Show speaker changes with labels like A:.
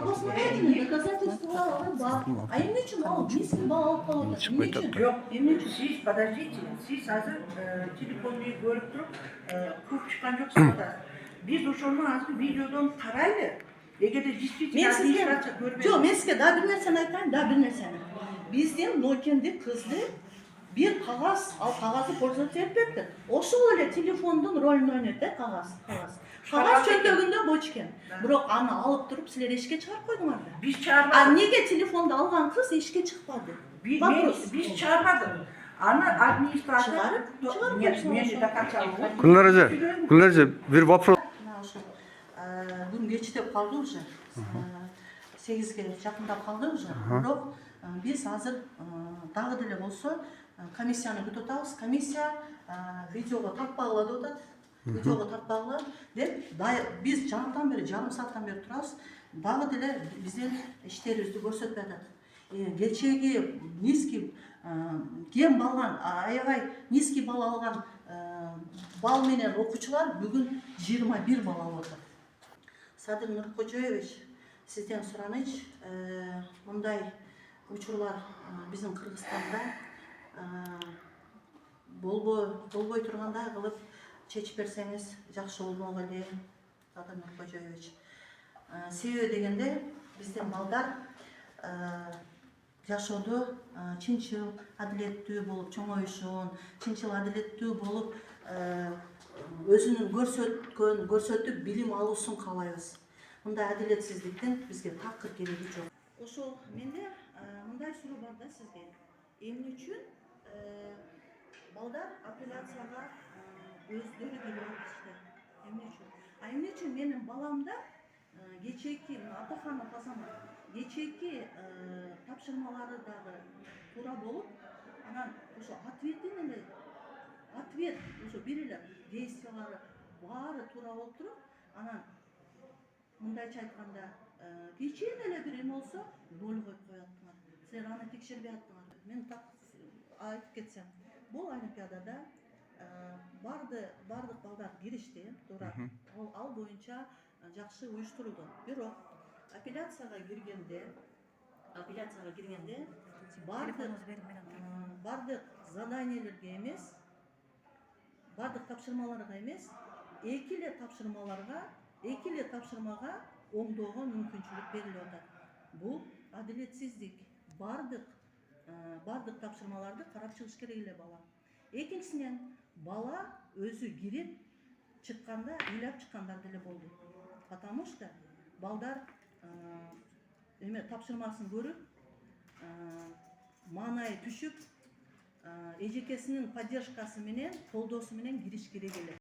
A: Посмотрите, доказательства бар. А эмне үчүн ал мисkin бала алып калып атат? Эмне үчүн?
B: Жоқ, эмне үчүн? Сиз подождите. Сиз азыр телефонду көрүп туруп, көп чыккан жоксуз да. Биз ошону азыр видеодон карайлы. Эгерде действительно администрация көрбөйт.
A: Жок, мен сизге да бир нерсени айтайын, да бир нерсени. Биздин Нокиянды кызды bir kağız, al kağızı pользователь etmektir. Oşul öyle telefonun rolünü oynadı, kağız. Kağız çöntөгүндө boçken. Бирок аны алып туруп силер эшикке чыгарып койдуңарбы?
B: Биз чыгарбадык.
A: А неге телефонду алган кыз эшикке чыкпады?
B: Биз чыгарбадык. Аны администрация
A: чыгарып
B: мен докончалуу.
C: Гүлнар эже, бир вопрос.
A: Бүгүн кечтеп калды уже. 8ге жакындап калды уже. Бирок биз азыр дагы деле болсо комиссияны күтүп атабыз. Комиссия видеого тартпагыла деп атат. Видеого тартпагыла деп биз жанатан бери, жарым сааттан бери турабыз. Дагы деле биздин иштерибизди көрсөтпөй атат. Кечеги низкий кем балган, аябай низкий бал алган бал менен окуучулар бүгүн 21 бал алып атат. Садыр Нуркожоевич, сизден суранычы, мындай учурлар биздин Кыргызстанда болбой тургандай кылып чечип берсеңиз жакшы болмок эле, Садыр Нуркожоевич. Себеби дегенде биздин балдар жашоодо чынчыл, адилеттүү болуп чоңоюшун, чынчыл, адилеттүү болуп өзүнүн көрсөтүп билим алуусун каалайбыз. Мындай адилетсиздиктин бизге такыр кереги жок. Ошол менде мындай суроо бар да сизге. Эмне үчүн балдар апелляцияга өздөрү келип атышты? Эмне үчүн? А эмне үчүн менин баламда кечээки Атаханов Азамат кечээки тапшырмалары дагы туура болуп, анан ошо ответ ошо бир эле действиялары баары туура болуп туруп, анан мындайча айтканда кичине эле бир эме болсо 0 коюп коюптуңар. Силер аны текшербей аттыңар. Мен так айтып кетсем, бул олимпиадада бардык балдар киришти, туура. Ал боюнча жакшы уюштурулду. Бирок апелляцияга киргенде бардык заданиялерге эмес, бардык тапшырмаларга эмес, эки эле тапшырмага оңдоого мүмкүнчүлүк берилип атат. Бул адилетсиздик. Бардык тапшырмаларды карап чыгыш керек эле бала. Экинчисинен бала өзү кирип чыкканда ыйлап чыккандар деле болду. Потому что балдар эме тапшырмасын көрүп, маанайы түшүп, эжекесинин поддержкасы менен, колдоосу менен кириш керек эле.